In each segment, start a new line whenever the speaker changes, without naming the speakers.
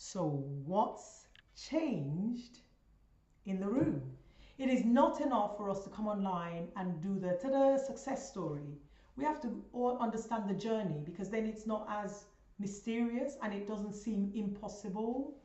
So what's changed in the room? It is not enough for us to come online and do the ta-da success story. We have to all understand the journey, because then it's not as mysterious and it doesn't seem impossible.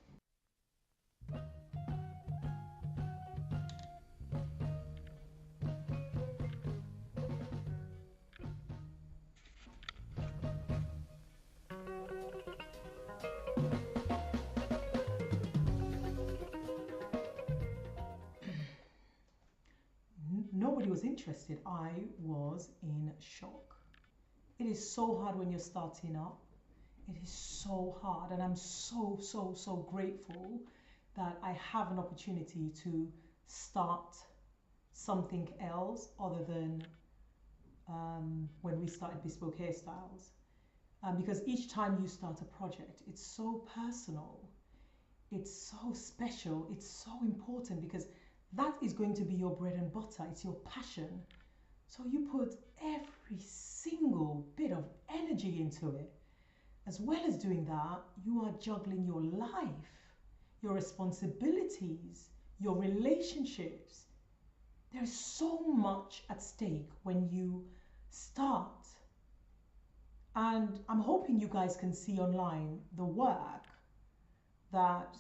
Nobody was interested. I was in shock. It is so hard when you're starting up. It is so hard, and I'm so grateful that I have an opportunity to start something else other than when we started Bespoke Hair Styles. Because each time you start a project, it's so personal, it's so special, it's so important, because that is going to be your bread and butter, it's your passion. So you put every single bit of energy into it. As well as doing that, you are juggling your life, your responsibilities, your relationships. There is so much at stake when you start. And I'm hoping you guys can see online the work that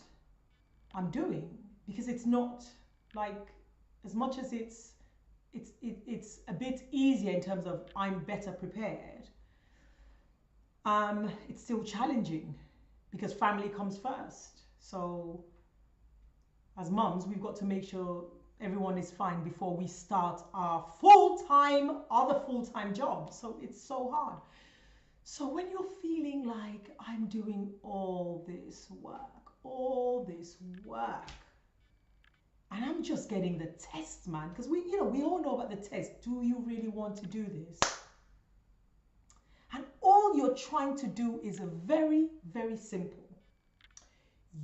I'm doing, because it's not like, as much as it's a bit easier in terms of I'm better prepared, it's still challenging because family comes first. So as mums, we've got to make sure everyone is fine before we start our other full-time job. So it's so hard. So when you're feeling like I'm doing all this work, and I'm just getting the test, man, because we all know about the test. Do you really want to do this? And all you're trying to do is a very, very simple.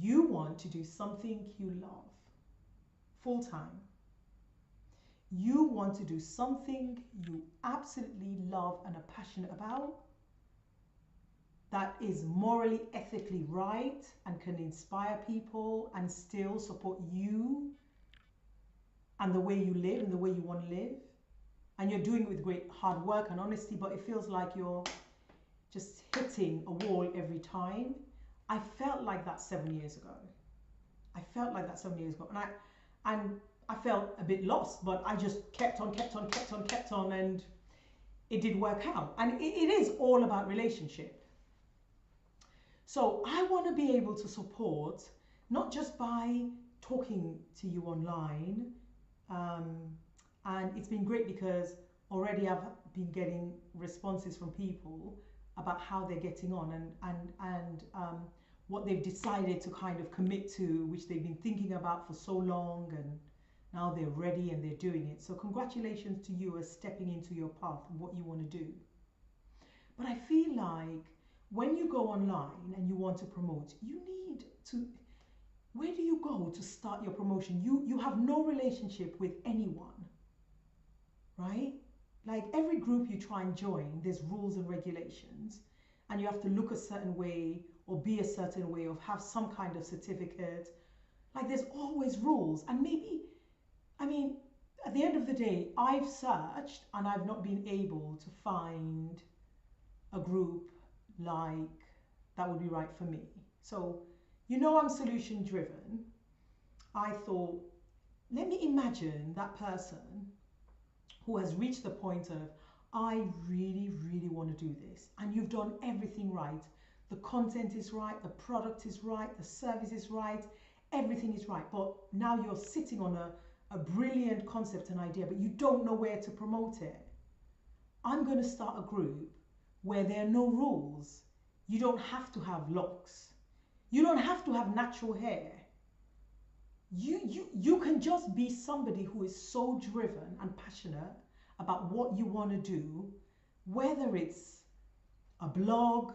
You want to do something you love full time. You want to do something you absolutely love and are passionate about, that is morally, ethically right and can inspire people and still support you and the way you live and the way you want to live. And you're doing it with great hard work and honesty, but it feels like you're just hitting a wall every time. I felt like that 7 years ago. And I felt a bit lost, but I just kept on, and it did work out. And it is all about relationship. So I want to be able to support, not just by talking to you online, and it's been great because already I've been getting responses from people about how they're getting on and what they've decided to kind of commit to, which they've been thinking about for so long, and now they're ready and they're doing it. So congratulations to you as stepping into your path and what you want to do. But I feel like when you go online and you want to promote, you need to, where do you go to start your promotion? You have no relationship with anyone, right? Like every group you try and join, there's rules and regulations, and you have to look a certain way or be a certain way or have some kind of certificate. Like there's always rules. And maybe, I mean, at the end of the day, I've searched and I've not been able to find a group like that would be right for me. So, I'm solution driven. I thought, let me imagine that person who has reached the point of, I really, really want to do this. And you've done everything right. The content is right, the product is right, the service is right, everything is right. But now you're sitting on a brilliant concept and idea, but you don't know where to promote it. I'm going to start a group where there are no rules. You don't have to have locks. You don't have to have natural hair. You can just be somebody who is so driven and passionate about what you want to do, whether it's a blog,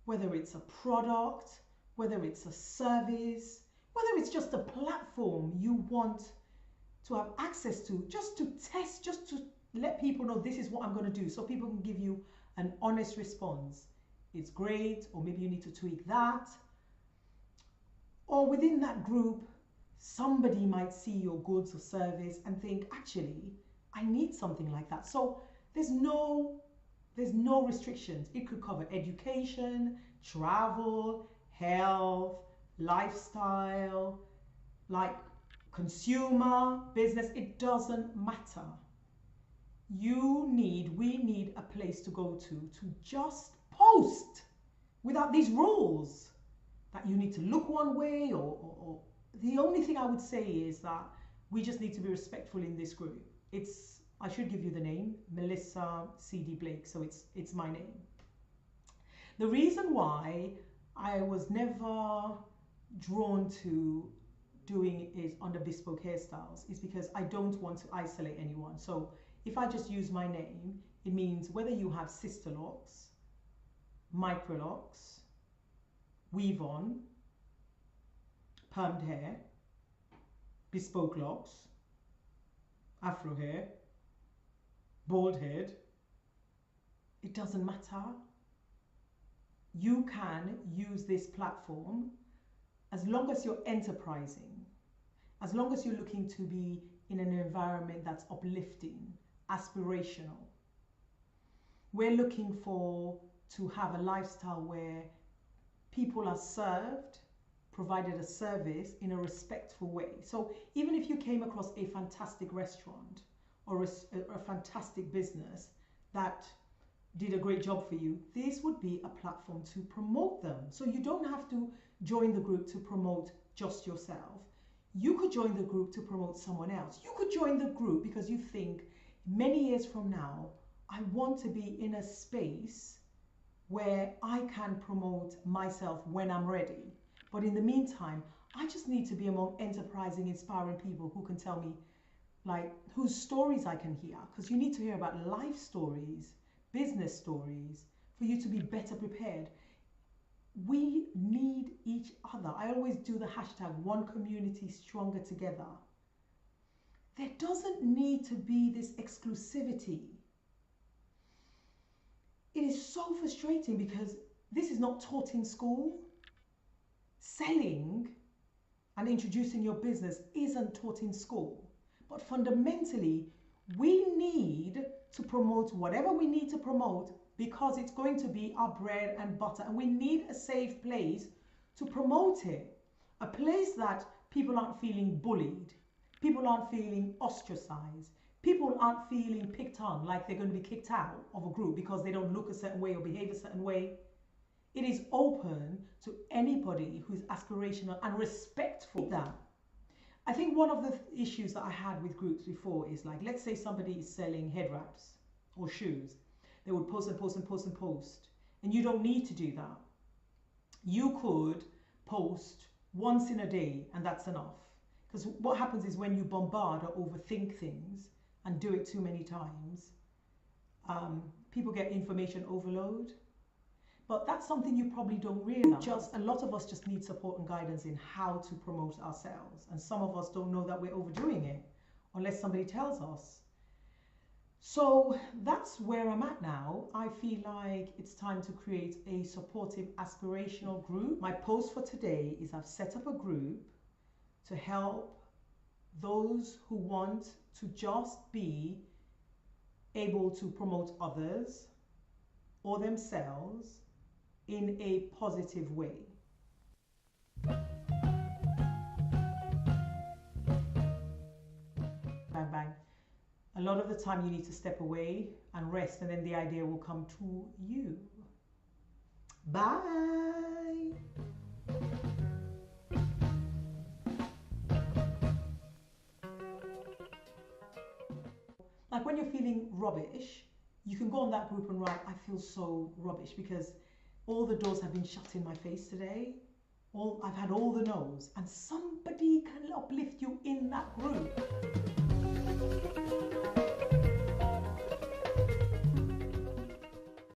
whether it's a product, whether it's a service, whether it's just a platform you want to have access to, just to test, just to let people know this is what I'm going to do, so people can give you an honest response. It's great, or maybe you need to tweak that. Or within that group, somebody might see your goods or service and think, actually, I need something like that. So there's no restrictions. It could cover education, travel, health, lifestyle, like consumer, business. It doesn't matter. We need a place to go to just post without these rules that you need to look one way or the only thing I would say is that we just need to be respectful in this group. I should give you the name, MelissacdBlake, so it's my name. The reason why I was never drawn to doing it under Bespoke Hairstyles is because I don't want to isolate anyone. So if I just use my name, it means whether you have sister locks, micro locks, weave on, permed hair, bespoke locks, afro hair, bald head, it doesn't matter. You can use this platform as long as you're enterprising, as long as you're looking to be in an environment that's uplifting, aspirational. We're looking to have a lifestyle where people are served, provided a service in a respectful way. So even if you came across a fantastic restaurant or a fantastic business that did a great job for you, this would be a platform to promote them. So you don't have to join the group to promote just yourself. You could join the group to promote someone else. You could join the group because you think many years from now, I want to be in a space where I can promote myself when I'm ready. But in the meantime, I just need to be among enterprising, inspiring people who can tell me, like, whose stories I can hear. Because you need to hear about life stories, business stories, for you to be better prepared. We need each other. I always do the hashtag, one community stronger together. There doesn't need to be this exclusivity. It is so frustrating because this is not taught in school. Selling and introducing your business isn't taught in school. But fundamentally, we need to promote whatever we need to promote because it's going to be our bread and butter. And we need a safe place to promote it. A place that people aren't feeling bullied. People aren't feeling ostracized. People aren't feeling picked on, like they're going to be kicked out of a group because they don't look a certain way or behave a certain way. It is open to anybody who's aspirational and respectful. That I think one of the issues that I had with groups before is, like, let's say somebody is selling head wraps or shoes. They would post and post and post and post. And you don't need to do that. You could post once in a day and that's enough. Because what happens is when you bombard or overthink things and do it too many times, people get information overload. But that's something you probably don't realize. A lot of us just need support and guidance in how to promote ourselves. And some of us don't know that we're overdoing it unless somebody tells us. So that's where I'm at now. I feel like it's time to create a supportive, aspirational group. My post for today is I've set up a group to help those who want to just be able to promote others or themselves in a positive way. Bang, bang. A lot of the time you need to step away and rest, and then the idea will come to you. Bye. Like when you're feeling rubbish, you can go on that group and write, I feel so rubbish because all the doors have been shut in my face today. I've had all the no's, and somebody can uplift you in that group.